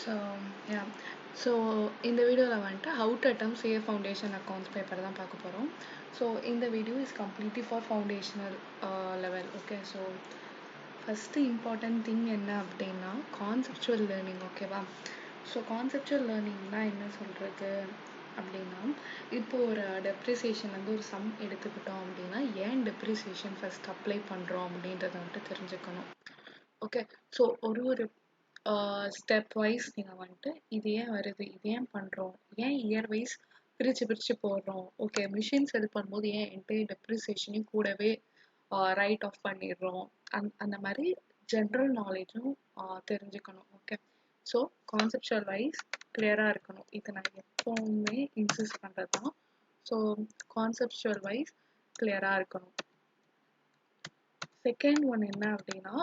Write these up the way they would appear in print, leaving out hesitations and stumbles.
So yeah so இந்த வீடியோவில் வந்துட்டு how to attempt CA foundation accounts paper தான் பார்க்க போகிறோம். ஸோ இந்த video is completely for foundational level. Okay, so first important thing என்ன அப்படின்னா கான்செப்சுவல் லேர்னிங். ஓகேவா? ஸோ கான்செப்சுவல் லேர்னிங்னா என்ன சொல்கிறது அப்படின்னா, இப்போ ஒரு டெப்ரிசியேஷன் வந்து ஒரு சம் எடுத்துக்கிட்டோம் அப்படின்னா ஏன் டெப்ரிசியேஷன் ஃபஸ்ட் அப்ளை பண்ணுறோம் அப்படின்றத வந்துட்டு தெரிஞ்சுக்கணும். ஓகே, ஸோ ஒரு ஸ்டெப் வைஸ் நீங்கள் வந்துட்டு இது ஏன் வருது, இது ஏன் பண்ணுறோம், ஏன் இயர் வைஸ் பிரித்து போடுறோம், ஓகே மிஷின் செல் பண்ணும்போது ஏன் என்டையர் டெப்ரிசியேஷனையும் கூடவே ரைட் ஆஃப் பண்ணிடுறோம், அந்த மாதிரி ஜென்ரல் நாலேஜும் தெரிஞ்சுக்கணும். ஓகே, ஸோ கான்செப்சுவல் வைஸ் கிளியராக இருக்கணும். இது நான் எப்போவுமே இன்சிஸ்ட் பண்ணுறது தான். ஸோ கான்செப்சுவல் வைஸ் கிளியராக இருக்கணும். செகண்ட் ஒன் என்ன அப்படின்னா,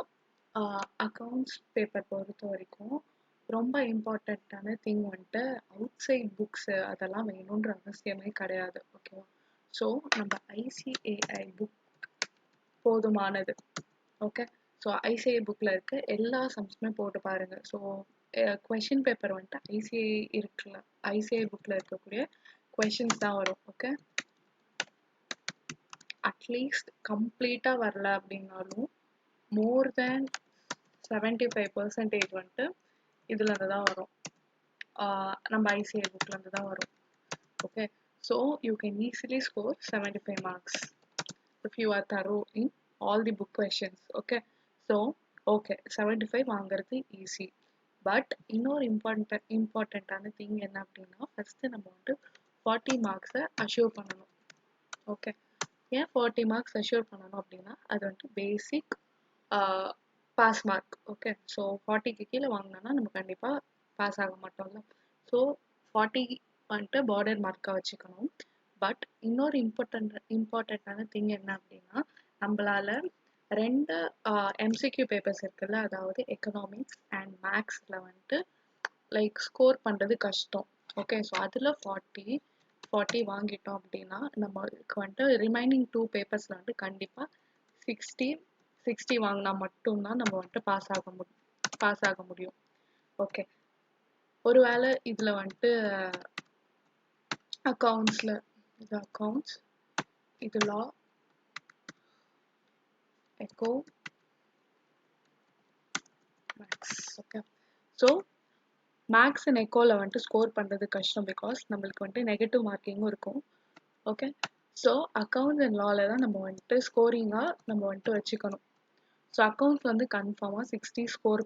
அக்கௌண்ட்ஸ் பேப்பர் பொறுத்த வரைக்கும் ரொம்ப இம்பார்ட்டண்ட்டான திங் வந்துட்டு அவுட் சைட் புக்ஸு அதெல்லாம் வேணுன்ற அவசியமே கிடையாது. ஓகேவா? ஸோ நம்ம ஐசிஏஐ புக் போதுமானது. ஓகே, ஸோ ஐசிஐ புக்கில் இருக்க எல்லா சம்ஸுமே போட்டு பாருங்கள். ஸோ கொஷின் பேப்பர் வந்துட்டு ஐசிஐ புக்கில் இருக்கக்கூடிய கொஷின்ஸ் தான் வரும். ஓகே, அட்லீஸ்ட் கம்ப்ளீட்டாக வரல அப்படின்னாலும் மோர் தேன் 75% வந்துட்டு இதுலேருந்து தான் வரும். நம்ம ஐசிஐ புக்லேருந்து தான் வரும். Okay, so you can easily score 75 marks if you are thorough in all the book questions. Okay, so okay 75 வாங்குறது ஈஸி. பட் இன்னொரு இம்பார்ட்டண்ட்டான திங் என்ன அப்படின்னா, ஃபஸ்ட்டு நம்ம வந்துட்டு 40 marks அஷ்யூர் பண்ணணும். ஓகே, ஏன் 40 marks அஷ்யூர் பண்ணணும் அப்படின்னா, அது வந்துட்டு பேசிக் பாஸ் மார்க். ஓகே, ஸோ 40க்கு கீழே வாங்கினோன்னா நம்ம கண்டிப்பாக பாஸ் ஆக மாட்டோம்ல. ஸோ 40 வந்துட்டு பார்டர் மார்க்காக வச்சுக்கணும். பட் இன்னொரு இம்பார்ட்டண்ட்டான திங் என்ன அப்படின்னா, நம்மளால 2 எம்சிக்யூ பேப்பர்ஸ் இருக்குல்ல, அதாவது எக்கனாமிக்ஸ் அண்ட் மேக்ஸில் வந்துட்டு லைக் ஸ்கோர் பண்ணுறது கஷ்டம். ஓகே, ஸோ அதில் 40 வாங்கிட்டோம் அப்படின்னா நம்மளுக்கு வந்துட்டு ரிமைனிங் 2 பேப்பர்ஸில் வந்துட்டு கண்டிப்பாக 60 வாங்கினா மட்டும்தான் நம்ம வந்துட்டு பாஸ் ஆக முடியும். ஓகே, ஒருவேளை இதில் வந்துட்டு அக்கௌண்ட்ஸில் இது அக்கௌண்ட்ஸ், இது law, eco, maths. Okay, so maths and எக்கோவில் வந்துட்டு ஸ்கோர் பண்ணுறது கஷ்டம், பிகாஸ் நம்மளுக்கு வந்துட்டு நெகட்டிவ் மார்க்கிங்கும் இருக்கும். ஓகே, ஸோ அக்கௌண்ட்ஸ் அண்ட் லாவில் தான் நம்ம வந்துட்டு ஸ்கோரிங்காக நம்ம வந்துட்டு வச்சுக்கணும். ஸோ அக்கௌண்ட்ஸ் வந்து கன்ஃபார்மாக 60 ஸ்கோர்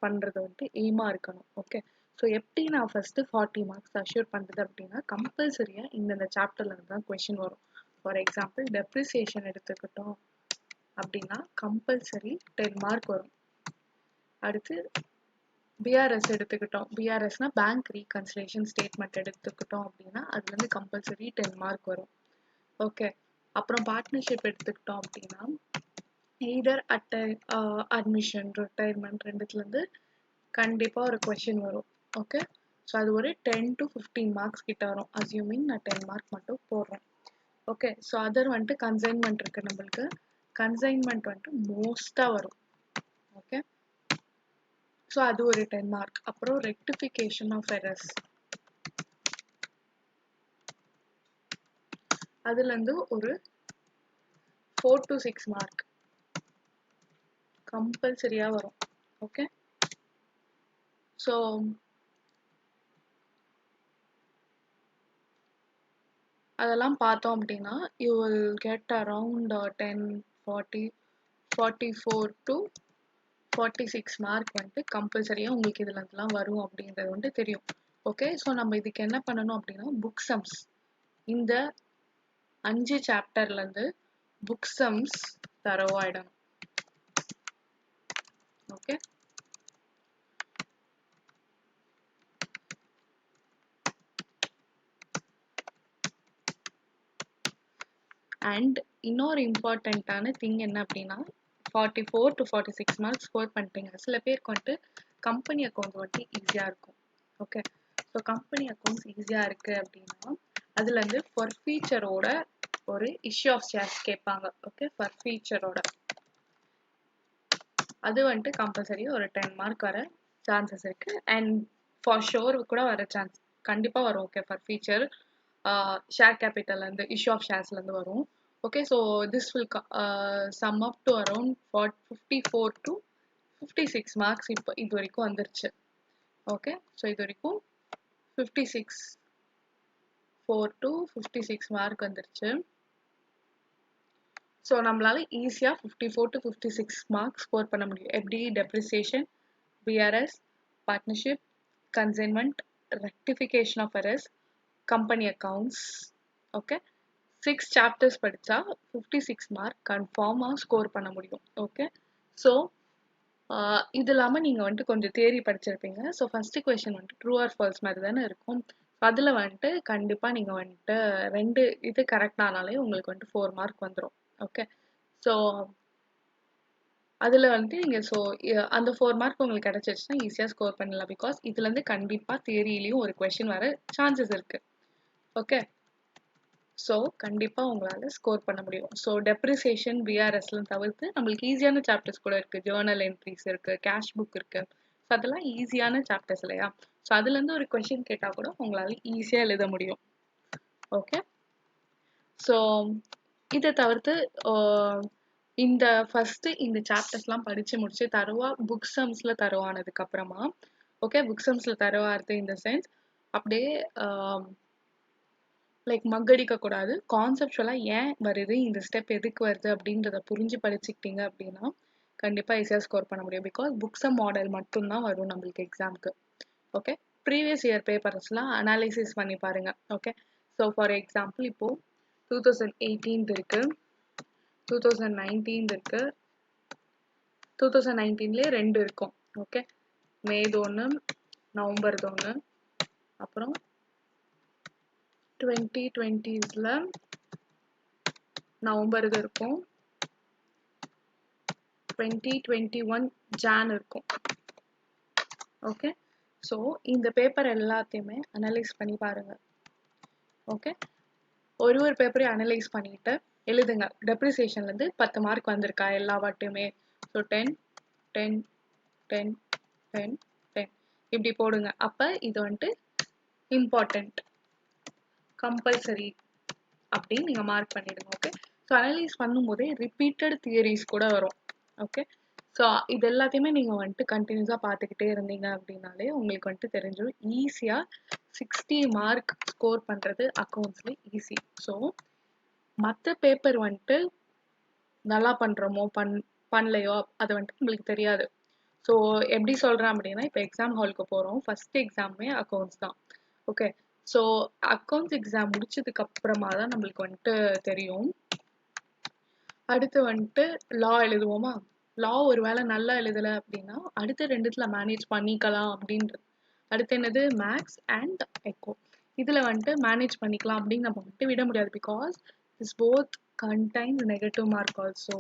பண்ணுறது வந்துட்டு எய்மாக இருக்கணும். ஓகே, ஸோ எப்படி நான் ஃபஸ்ட்டு 40 marks அஷ்யூர் பண்ணுறது அப்படின்னா, கம்பல்சரியாக இந்த சாப்டர்லேருந்து தான் கொஷின் வரும். ஃபார் எக்ஸாம்பிள் டெப்ரிசியேஷன் எடுத்துக்கிட்டோம் அப்படின்னா கம்பல்சரி 10 mark வரும். அடுத்து பிஆர்எஸ் எடுத்துக்கிட்டோம், பிஆர்எஸ்னா பேங்க் ரீகன்சிலேஷன் ஸ்டேட்மெண்ட் எடுத்துக்கிட்டோம் அப்படின்னா அதுலேருந்து கம்பல்சரி 10 mark வரும். ஓகே, அப்புறம் பார்ட்னர்ஷிப் எடுத்துக்கிட்டோம் அப்படின்னா எய்தர் அட்மிஷன் ரிட்டையர்மெண்ட் ரெண்டுத்துலேருந்து கண்டிப்பாக ஒரு கொஷின் வரும். ஓகே, ஸோ அது ஒரு 10 to 15 marks கிட்ட வரும். அஸ்யூமிங் நான் 10 mark மட்டும் போடுறேன். ஓகே, ஸோ அதர் வந்துட்டு கன்சைன்மெண்ட் இருக்குது நம்மளுக்கு. கன்சைன்மெண்ட் வந்துட்டு மோஸ்ட்டாக வரும். ஓகே, ஸோ அது ஒரு 10 mark. அப்புறம் ரெக்டிஃபிகேஷன் ஆஃப் எரர்ஸ், அதுலேருந்து ஒரு 4 to 6 mark கம்பல்சரியாக வரும். ஓகே, ஸோ அதெல்லாம் பார்த்தோம் அப்படின்னா you will get around 10, 40, 44 to 46 mark வந்துட்டு கம்பல்சரியாக உங்களுக்கு இதுலலாம் வரும் அப்படின்றது வந்துட்டு தெரியும். ஓகே, ஸோ நம்ம இதுக்கு என்ன பண்ணணும் அப்படின்னா, புக் சம்ஸ் இந்த 5 சாப்டர்லேருந்து புக் சம்ஸ் தரவாயிடணும். ஓகே, அண்ட் இன்னொரு இம்பார்ட்டண்ட்டான திங் என்ன அப்படின்னா, 44 to 46 marks ஸ்கோர் பண்ணிட்டீங்க. சில பேருக்கு வந்துட்டு கம்பெனி அக்கௌண்ட் வந்துட்டு ஈஸியாக இருக்கும். ஓகே, ஸோ கம்பெனி அக்கௌண்ட்ஸ் ஈஸியாக இருக்குது அப்படின்னா அதுலேருந்து ஃபர் ஃபீச்சரோட ஒரு இஷ்யூ ஆஃப் ஷேர்ஸ் கேட்பாங்க. ஓகே, ஃபர் ஃபீச்சரோட அது வந்துட்டு கம்பல்சரி ஒரு 10 mark வர சான்சஸ் இருக்குது. அண்ட் ஃபார் ஷோர் கூட வர சான்ஸ் கண்டிப்பாக வரும். ஓகே, ஃபார் ஃபியூச்சர் ஷேர் கேபிட்டல்லேருந்து இஷ்யூ ஆஃப் ஷேர்ஸ்லேருந்து வரும். Okay, so this will sum up to around 54 to 56 marks இப்போ இது வரைக்கும் வந்துருச்சு. ஓகே, ஸோ இது வரைக்கும் 4 to 56 மார்க் வந்துருச்சு. ஸோ நம்மளால ஈஸியாக 54 to 56 மார்க்ஸ் ஸ்கோர் பண்ண முடியும். எப்படி? Depreciation, BRS, partnership, consignment, rectification of errors, company accounts. Okay, 6 chapters படித்தா 56 மார்க் கன்ஃபார்மாக ஸ்கோர் பண்ண முடியும். ஓகே, ஸோ இது இல்லாமல் நீங்கள் வந்துட்டு கொஞ்சம் தியரி படிச்சிருப்பீங்க. ஸோ ஃபஸ்ட்டு கொஷின் வந்துட்டு ட்ரூ ஆர் ஃபால்ஸ் மாதிரி தானே இருக்கும். அதில் வந்துட்டு கண்டிப்பாக நீங்கள் வந்துட்டு 2 இது கரெக்டானாலே உங்களுக்கு வந்துட்டு 4 மார்க் வந்துடும். ஓகே, ஸோ அதில் வந்துட்டு நீங்கள் அந்த 4 மார்க் உங்களுக்கு கிடச்சிருச்சுன்னா ஈஸியாக ஸ்கோர் பண்ணலாம். பிகாஸ் இதுலேருந்து கண்டிப்பாக தியரியிலையும் ஒரு கொஷின் வர சான்சஸ் இருக்குது. ஓகே, ஸோ கண்டிப்பாக உங்களால் ஸ்கோர் பண்ண முடியும். ஸோ டெப்ரிசியேஷன், பிஆர்எஸ்லாம் தவிர்த்து நம்மளுக்கு ஈஸியான சாப்டர்ஸ் கூட இருக்குது. ஜேர்னல் என்ட்ரிஸ் இருக்குது, கேஷ் புக் இருக்குது. ஸோ அதெல்லாம் ஈஸியான சாப்டர்ஸ் இல்லையா? ஸோ அதுலேருந்து ஒரு கொஷின் கேட்டால் கூட உங்களால் ஈஸியாக எழுத முடியும். ஓகே, ஸோ இதை தவிர்த்து இந்த சாப்டர்ஸ்லாம் படித்து முடிச்சு தருவா புக் சம்ஸில் தருவானதுக்கப்புறமா, ஓகே, புக் சம்ஸில் தருவார்த்து இந்த சென்ஸ் அப்படியே லைக் மக்கடிக்க கூடாது. கான்செப்டுவலாக ஏன் வருது, இந்த ஸ்டெப் எதுக்கு வருது அப்படின்றத புரிஞ்சு படிச்சுக்கிட்டீங்க அப்படின்னா கண்டிப்பாக ஈஸியாக ஸ்கோர் பண்ண முடியும். பிகாஸ் புக்ஸ் மாடல் மட்டும்தான் வரும் நம்மளுக்கு எக்ஸாமுக்கு. ஓகே, ப்ரீவியஸ் இயர் பேப்பர்ஸ்லாம் அனாலிசிஸ் பண்ணி பாருங்கள். ஓகே, ஸோ ஃபார் எக்ஸாம்பிள் இப்போது 2018 இருக்குது, 2019 இருக்குது. 2019லே 2 இருக்கும். ஓகே, மே 1, நவம்பர் 1, அப்புறம் 2020ல நவம்பர் இது இருக்கும், 2021 ஜான் இருக்கும். ஓகே, ஸோ இந்த பேப்பர் எல்லாத்தையுமே அனலைஸ் பண்ணி பாருங்கள். ஓகே, ஒரு பேப்பரையும் அனலைஸ் பண்ணிட்டு எழுதுங்க. டெப்ரிசியேஷன்லேருந்து 10 மார்க் வந்திருக்கா எல்லா வாட்டியுமே. ஸோ 10 10 10 10 10 இப்படி போடுங்க. அப்போ இது வந்துட்டு இம்பார்ட்டண்ட், கம்பல்சரி அப்படின்னு நீங்கள் மார்க் பண்ணிடுங்க. ஓகே, ஸோ அனலைஸ் பண்ணும்போதே ரிப்பீட்டட் தியரிஸ் கூட வரும். ஓகே, ஸோ இது எல்லாத்தையுமே நீங்கள் வந்துட்டு கண்டினியூஸாக பார்த்துக்கிட்டே இருந்தீங்க அப்படின்னாலே உங்களுக்கு வந்துட்டு தெரிஞ்சிடும். ஈஸியாக 60 மார்க் ஸ்கோர் பண்ணுறது அக்கௌண்ட்ஸில் ஈஸி. ஸோ மற்ற பேப்பர் வந்துட்டு நல்லா பண்ணுறோமோ பண்ணலையோ அது வந்துட்டு உங்களுக்கு தெரியாது. ஸோ எப்படி சொல்கிறேன் அப்படின்னா, இப்போ எக்ஸாம் ஹாலுக்கு போகிறோம், ஃபஸ்ட் எக்ஸாமே அக்கௌண்ட்ஸ் தான். ஓகே, ஸோ அக்கௌண்ட்ஸ் எக்ஸாம் முடிச்சதுக்கு அப்புறமா தான் நம்மளுக்கு வந்துட்டு தெரியும். அடுத்து வந்துட்டு லா எழுதுவோமா, லா ஒரு வேளை நல்லா எழுதலை அப்படின்னா அடுத்த 2த்துல மேனேஜ் பண்ணிக்கலாம் அப்படின்றது. அடுத்து என்னது, மேக்ஸ் அண்ட் எக்கோ. இதில் வந்துட்டு மேனேஜ் பண்ணிக்கலாம் அப்படின்னு நம்ம வந்துட்டு விட முடியாது. Because this both contains negative mark also.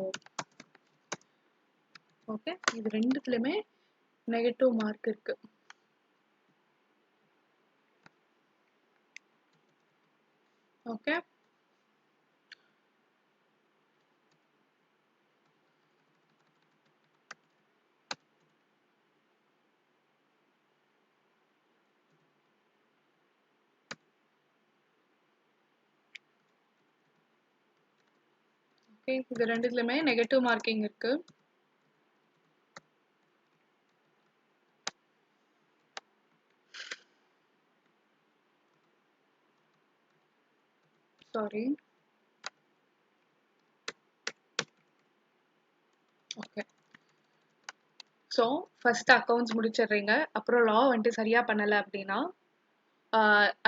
Okay, இது 2த்துலையுமே நெகட்டிவ் மார்க் இருக்கு. ஓகே, ஓகே, இது 2த்துலையுமே நெகட்டிவ் மார்க்கிங் இருக்கு. Sorry. Okay, so first accounts முடிச்சிடுறீங்க, அப்புறம் லா வந்துட்டு சரியாக பண்ணலை அப்படின்னா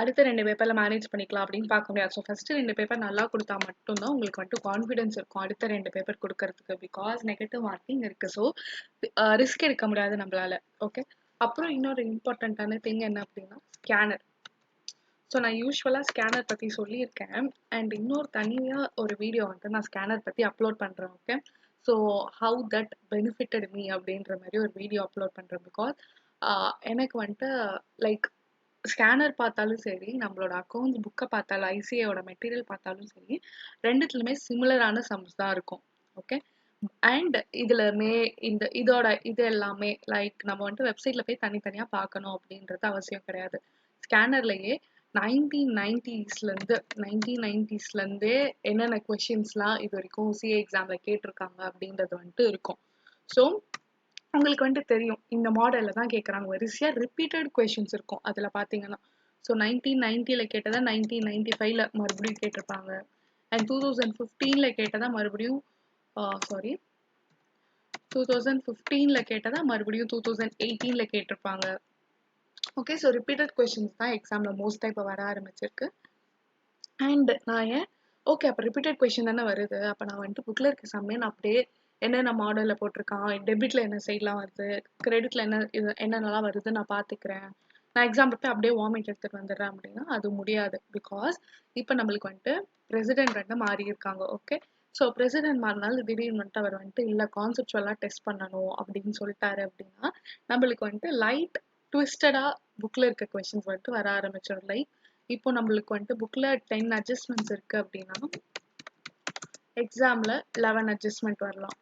அடுத்த 2 பேப்பரில் மேனேஜ் பண்ணிக்கலாம் அப்படின்னு பார்க்க முடியாது. ஸோ ஃபஸ்ட்டு 2 பேப்பர் நல்லா கொடுத்தா மட்டும்தான் உங்களுக்கு வந்துட்டு கான்ஃபிடன்ஸ் இருக்கும் அடுத்த 2 பேப்பர் கொடுக்கறதுக்கு. பிகாஸ் நெகட்டிவ் மார்க்கிங் இருக்குது. ஸோ ரிஸ்க் எடுக்க முடியாது நம்மளால. ஓகே, அப்புறம் இன்னொரு இம்பார்ட்டண்ட்டான திங் என்ன அப்படின்னா ஸ்கேனர். ஸோ நான் யூஸ்வலாக ஸ்கேனர் பற்றி சொல்லியிருக்கேன். அண்ட் இன்னொரு தனியாக ஒரு வீடியோ வந்துட்டு நான் ஸ்கேனர் பற்றி அப்லோட் பண்ணுறேன். Okay, so how that benefited me அப்படின்ற மாதிரி ஒரு வீடியோ அப்லோட் பண்ணுறேன். பிகாஸ் எனக்கு வந்துட்டு லைக் ஸ்கேனர் பார்த்தாலும் சரி, நம்மளோட அக்கௌண்ட்ஸ் புக்கை பார்த்தாலும், ஐசிஐயோட மெட்டீரியல் பார்த்தாலும் சரி, 2த்துலையுமே சிமிலரான சம்ஸ் தான் இருக்கும். ஓகே, அண்ட் இதுல இதோட இது எல்லாமே லைக் நம்ம வந்துட்டு வெப்சைட்ல போய் தனித்தனியா பார்க்கணும் அப்படின்றது அவசியம் கிடையாது. ஸ்கேனர்லயே 1990ஸ்ல இருந்தே என்னென்ன கொஷின்ஸ்லாம் இது வரைக்கும் சிஏ எக்ஸாம்ல கேட்டிருக்காங்க அப்படின்றது வந்துட்டு இருக்கும். ஸோ உங்களுக்கு வந்துட்டு தெரியும் இந்த மாடல்ல தான் கேட்குறாங்க. வரிசையா ரிப்பீட்டட் கொஷின்ஸ் இருக்கும் அதுல பாத்தீங்கன்னா. ஸோ 1990ல கேட்டதா 1995ல மறுபடியும் கேட்டிருப்பாங்க. அண்ட் 2015ல கேட்டதா மறுபடியும் சாரி 2015ல கேட்டதா மறுபடியும் 2018ல கேட்டிருப்பாங்க. ஓகே, ஸோ ரிப்பீட்டட் கொஷின்ஸ் தான் எக்ஸாம்ல மோஸ்ட்டாக இப்போ வர ஆரம்பிச்சிருக்கு. அண்ட் நான் ஏன் ஓகே அப்போ ரிப்பீட்டட் கொஷின் தானே வருது, அப்போ நான் வந்துட்டு புக்கில் இருக்க சம்மே நான் அப்படியே என்னென்ன மாடலில் போட்டிருக்கான், டெபிட்ல என்ன சைட்லாம் வருது, கிரெடிட்ல என்னென்னலாம் வருது நான் பார்த்துக்கிறேன், நான் எக்ஸாம் போய் அப்படியே வாமிட் எடுத்துகிட்டு வந்துடுறேன் அப்படின்னா அது முடியாது. பிகாஸ் இப்போ நம்மளுக்கு வந்துட்டு பிரசிடென்ட் வந்து மாறி இருக்காங்க. ஓகே, ஸோ பிரசிடென்ட் மாறினாலும் திடீர்னு வந்துட்டு அவர் வந்துட்டு இல்லை கான்செப்டுவலாக டெஸ்ட் பண்ணணும் அப்படின்னு சொல்லிட்டாரு அப்படின்னா நம்மளுக்கு வந்துட்டு லைட் ட்விஸ்டடாக புக்கில் இருக்க கொஷின்ஸ் வந்துட்டு வர ஆரம்பிச்சிடும். லைக் இப்போ நம்மளுக்கு வந்துட்டு புக்கில் 10 அட்ஜஸ்ட்மெண்ட்ஸ் இருக்குது அப்படின்னா எக்ஸாமில் 11 அட்ஜஸ்ட்மெண்ட் வரலாம்.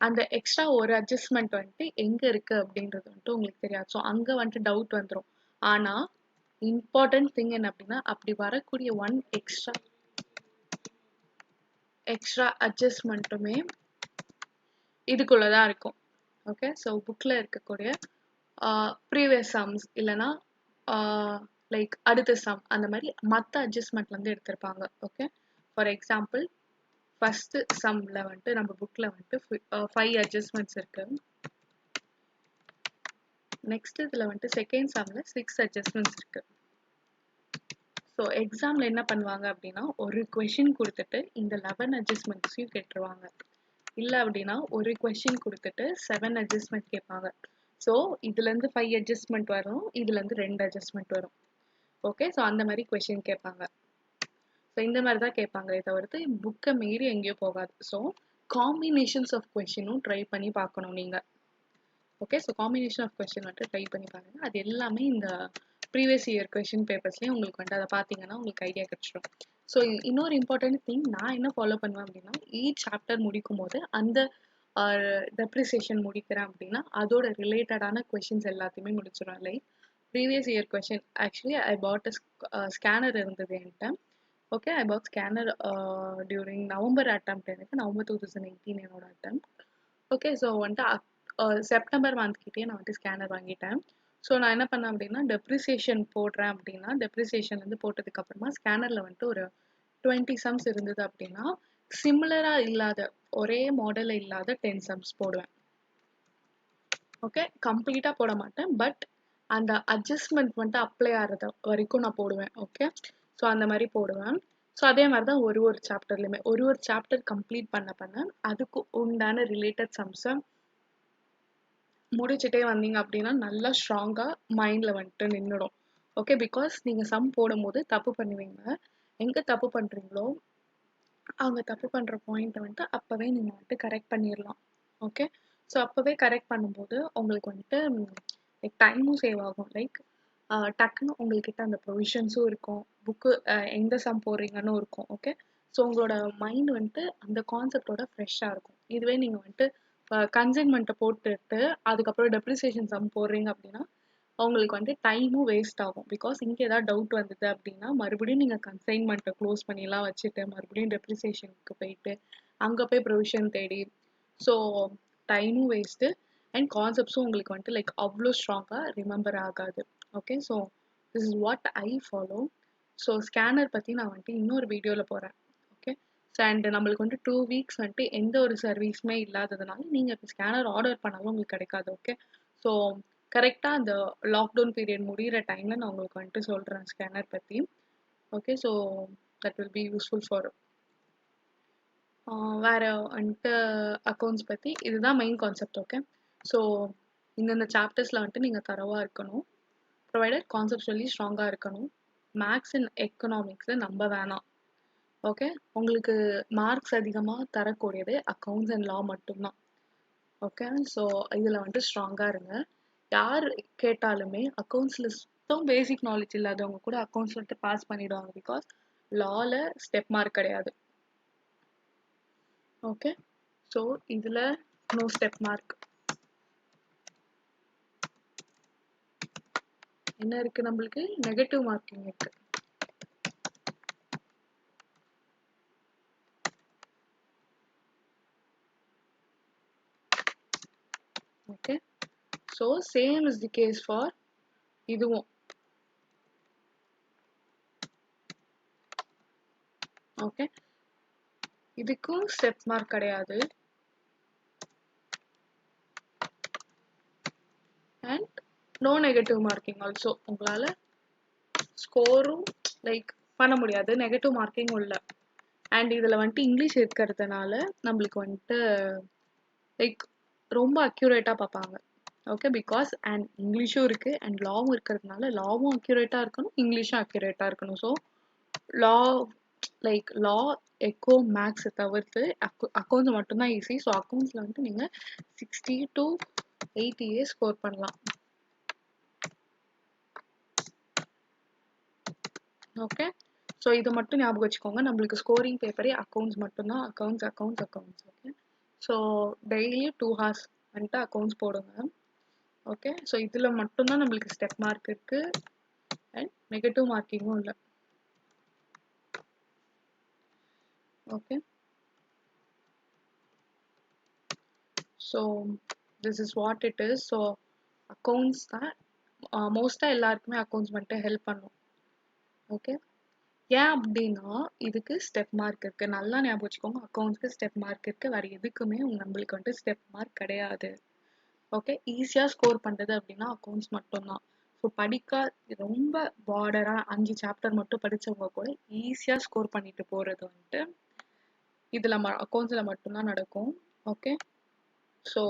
அந்த எக்ஸ்ட்ரா ஒரு அட்ஜஸ்ட்மெண்ட் வந்துட்டு எங்கே இருக்குது அப்படின்றது வந்துட்டு உங்களுக்கு தெரியாது. ஸோ அங்கே வந்துட்டு டவுட் வந்துடும். ஆனால் இம்பார்ட்டன்ட் திங் என்ன அப்படின்னா அப்படி வரக்கூடிய ஒன் எக்ஸ்ட்ரா அட்ஜஸ்ட்மெண்ட்டுமே இதுக்குள்ளே தான் இருக்கும். ஓகே, ஸோ புக்கில் இருக்கக்கூடிய ப்ரீவியஸ் சம்ஸ் இல்லைனா லைக் அடுத்த சம் அந்த மாதிரி மற்ற அட்ஜஸ்ட்மெண்ட்லேருந்து எடுத்திருப்பாங்க. ஓகே, ஃபார் எக்ஸாம்பிள் ஃபஸ்ட்டு சம்மில் வந்துட்டு நம்ம புக்கில் வந்துட்டு 5 அட்ஜஸ்ட்மெண்ட்ஸ் இருக்குது. நெக்ஸ்ட் இதில் வந்துட்டு செகண்ட் சம்மில் 6 அட்ஜஸ்ட்மெண்ட்ஸ் இருக்குது. ஸோ எக்ஸாமில் என்ன பண்ணுவாங்க அப்படின்னா ஒரு கொஷின் கொடுத்துட்டு இந்த 11 அட்ஜஸ்ட்மெண்ட்ஸையும் கேட்டுருவாங்க. இல்லை அப்படின்னா ஒரு கொஷின் கொடுத்துட்டு 7 அட்ஜஸ்ட்மெண்ட் கேட்பாங்க. ஸோ இதுலேருந்து 5 அட்ஜஸ்ட்மெண்ட் வரும், இதுலேருந்து 2 அட்ஜஸ்ட்மெண்ட் வரும். ஓகே, ஸோ அந்த மாதிரி கொஷின் கேட்பாங்க. ஸோ இந்த மாதிரி தான் கேட்பாங்களே தவிர்த்து புக்கை மீறி எங்கேயோ போகாது. ஸோ காம்பினேஷன்ஸ் ஆஃப் கொஷினும் ட்ரை பண்ணி பார்க்கணும் நீங்கள். Okay, so combination of question வந்துட்டு ட்ரை பண்ணி பாருங்கள். அது எல்லாமே இந்த ப்ரீவியஸ் இயர் கொஷின் பேப்பர்ஸ்லேயும் உங்களுக்கு வந்துட்டு அதை பார்த்தீங்கன்னா உங்களுக்கு ஐடியா கிடச்சிடும். ஸோ இன்னொரு இம்பார்ட்டன்ட் திங் நான் என்ன ஃபாலோ பண்ணுவேன் அப்படின்னா ஈச் சாப்டர் முடிக்கும் போது அந்த டெப்ரிசியேஷன் முடிக்கிறேன் அப்படின்னா அதோட ரிலேட்டடான கொஷின்ஸ் எல்லாத்தையுமே முடிச்சிடுவேன். Like previous year question actually I bought scanner இருந்தது என்கிட்ட. Okay, I bought scanner during November attempt, எனக்கு நவம்பர் 2018 என்னோட அட்டெம்ப்ட். ஓகே, ஸோ வந்துட்டு செப்டம்பர் மந்த்கிட்டே நான் வந்துட்டு ஸ்கேனர் வாங்கிட்டேன். ஸோ நான் என்ன பண்ணேன் அப்படின்னா டெப்ரிசியேஷன் போடுறேன் அப்படின்னா டெப்ரிசியேஷன்லேருந்து போட்டதுக்கப்புறமா ஸ்கேனரில் வந்துட்டு ஒரு 20 சம்ஸ் இருந்தது அப்படின்னா சிமிலராக இல்லாத ஒரே மாடலில் இல்லாத 10 சம்ஸ் போடுவேன். ஓகே, கம்ப்ளீட்டாக போட மாட்டேன், பட் அந்த அட்ஜஸ்ட்மெண்ட் வந்துட்டு அப்ளை ஆகிறது வரைக்கும் நான் போடுவேன். ஓகே, ஸோ அந்த மாதிரி போடுவேன். ஸோ அதே மாதிரி தான் ஒரு சாப்டர்லையுமே ஒரு சாப்டர் கம்ப்ளீட் பண்ண அதுக்கு உண்டான ரிலேட்டட் சம்ஸை முடிச்சுட்டே வந்தீங்க அப்படின்னா நல்லா ஸ்ட்ராங்காக மைண்டில் வந்துட்டு நின்றுடும். ஓகே, பிகாஸ் நீங்கள் சம் போடும்போது தப்பு பண்ணுவீங்க. எங்கே தப்பு பண்ணுறீங்களோ அவங்க தப்பு பண்ணுற பாயிண்ட்டை வந்துட்டு அப்போவே நீங்கள் வந்துட்டு கரெக்ட் பண்ணிடலாம். ஓகே, ஸோ அப்போவே கரெக்ட் பண்ணும்போது உங்களுக்கு வந்துட்டு லைக் டைமும் சேவ் ஆகும். லைக் டக்குன்னு உங்கள்கிட்ட அந்த ப்ரொவிஷன்ஸும் இருக்கும், புக்கு எந்த சம் போடுறீங்கன்னு இருக்கும். ஓகே, ஸோ உங்களோட மைண்ட் வந்துட்டு அந்த கான்செப்டோட ஃப்ரெஷ்ஷாக இருக்கும். இதுவே நீங்கள் வந்துட்டு கன்சைன்மெண்ட்டை போட்டுட்டு அதுக்கப்புறம் டெப்ரிசியேஷன் சம் போடுறீங்க அப்படின்னா உங்களுக்கு வந்துட்டு டைமும் வேஸ்ட் ஆகும். பிகாஸ் இங்கே ஏதாவது டவுட் வந்தது அப்படின்னா மறுபடியும் நீங்கள் கன்சைன்மெண்ட்டை க்ளோஸ் பண்ணிலாம் வச்சுட்டு மறுபடியும் டெப்ரிசியேஷனுக்கு போயிட்டு அங்கே போய் ப்ரொவிஷன் தேடி ஸோ டைமும் வேஸ்ட்டு அண்ட் கான்செப்ட்ஸும் உங்களுக்கு வந்துட்டு லைக் அவ்வளோ ஸ்ட்ராங்காக ரிமெம்பர் ஆகாது. Okay, so this is what I follow. So scanner பற்றி நான் வந்துட்டு இன்னொரு வீடியோவில் போகிறேன். ஓகே, ஸோ அண்ட் நம்மளுக்கு வந்துட்டு 2 வீக்ஸ் வந்துட்டு எந்த ஒரு சர்வீஸுமே இல்லாததுனால நீங்கள் இப்போ ஸ்கேனர் ஆர்டர் பண்ணாலும் உங்களுக்கு கிடைக்காது. ஓகே, ஸோ கரெக்டாக அந்த லாக்டவுன் பீரியட் முடிகிற டைமில் நான் உங்களுக்கு வந்துட்டு சொல்கிறேன் ஸ்கேனர் பற்றி. Okay, so that will be useful for வேறு வந்துட்டு அக்கௌண்ட்ஸ் பற்றி இதுதான் மெயின் கான்செப்ட். ஓகே, ஸோ இந்தந்த சாப்டர்ஸில் வந்துட்டு நீங்கள் தரவாக இருக்கணும், ப்ரொவைடட் கான்செப்டுவலி ஸ்ட்ராங்காக இருக்கணும். மேக்ஸ் அண்ட் எக்கனாமிக்ஸை நம்ப வேணாம். ஓகே, உங்களுக்கு மார்க்ஸ் அதிகமாக தரக்கூடியது அக்கௌண்ட்ஸ் அண்ட் லா மட்டும்தான். ஓகே, ஸோ இதில் வந்துட்டு ஸ்ட்ராங்காக இருங்க. யார் கேட்டாலுமே அக்கௌண்ட்ஸில் சுத்தம் பேசிக் நாலேஜ் இல்லாதவங்க கூட அக்கௌண்ட்ஸ் வந்துட்டு பாஸ் பண்ணிடுவாங்க. பிகாஸ் லாவில் ஸ்டெப் மார்க் கிடையாது. ஓகே, ஸோ இதில் நோ ஸ்டெப் மார்க். என்ன இருக்குது நம்மளுக்கு? நெகட்டிவ் மார்க்கிங் இருக்குது. Okay, so same is the case for இதுவும். ஓகே, இதுக்கும் ஸ்டெப் மார்க் கிடையாது. And no negative marking also. உங்களால் ஸ்கோரும் லைக் பண்ண முடியாது, நெகட்டிவ் மார்க்கிங் உள்ள. அண்ட் இதில் வந்துட்டு இங்கிலீஷ் இருக்கிறதுனால நம்மளுக்கு வந்துட்டு லைக் ரொம்ப அக்யூரேட்டாக பார்ப்பாங்க. ஓகே, பிகாஸ் அண்ட் இங்கிலீஷும் இருக்குது அண்ட் லாவும் இருக்கிறதுனால லாவும் அக்யூரேட்டாக இருக்கணும், இங்கிலீஷும் அக்யூரேட்டாக இருக்கணும். ஸோ லா லைக் லா, எக்கோ, மேக்ஸை தவிர்த்து அக்கௌண்ட்ஸ் மட்டும்தான் ஈஸி. ஸோ அக்கௌண்ட்ஸில் வந்துட்டு நீங்கள் 60 to 80 ஸ்கோர் பண்ணலாம். ஓகே, ஸோ இது மட்டும் ஞாபகம் வச்சுக்கோங்க. நம்மளுக்கு ஸ்கோரிங் பேப்பரே அக்கௌண்ட்ஸ் மட்டும்தான். Accounts. Okay, so daily 2 hours வந்துட்டு அக்கௌண்ட்ஸ் போடுங்க. ஓகே, ஸோ இதில் மட்டும்தான் நம்மளுக்கு ஸ்டெப் மார்க் இருக்குது அண்ட் நெகட்டிவ் மார்க்கிங்கும் இல்லை. Okay, so this is what it is. So accounts தான் மோஸ்ட்டாக எல்லாருக்குமே அக்கௌண்ட்ஸ் வந்துட்டு ஹெல்ப் பண்ணும். ஓகே, ஏன் அப்படின்னா இதுக்கு ஸ்டெப் மார்க் இருக்குது. நல்லா ஞாபகம் வச்சுக்கோங்க, அக்கௌண்ட்ஸ்க்கு ஸ்டெப் மார்க் இருக்குது. வேறு எதுக்குமே நம்மளுக்கு வந்துட்டு ஸ்டெப் மார்க் கிடையாது. ஓகே, ஈஸியாக ஸ்கோர் பண்ணுறது அப்படின்னா அக்கௌண்ட்ஸ் மட்டும்தான். ஸோ ரொம்ப பார்டராக 5 சாப்டர் மட்டும் படித்தவங்க கூட ஈஸியாக ஸ்கோர் பண்ணிட்டு போகிறது வந்துட்டு இதில் அக்கௌண்ட்ஸில் மட்டும்தான் நடக்கும். ஓகே, ஸோ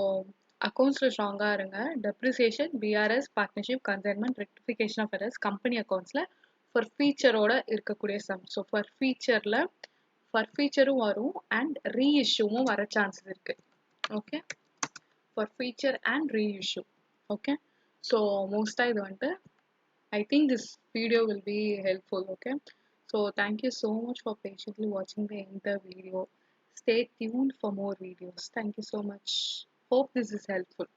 அக்கௌண்ட்ஸில் ஸ்ட்ராங்காக இருங்க. Depreciation, BRS, partnership, consignment, rectification of errors, company அக்கௌண்ட்ஸில் ஃபர் ஃபீச்சரோட இருக்கக்கூடிய சம். ஸோ ஃபர் ஃபீச்சரும் வரும் அண்ட் ரீஇஷ்யூவும் வர சான்சஸ் இருக்குது. Okay, for feature and reissue. Okay, so most இது வந்துட்டு I think this video will be helpful. Okay, so thank you so much for patiently watching the entire video. Stay tuned for more videos. Thank you so much. Hope this is helpful.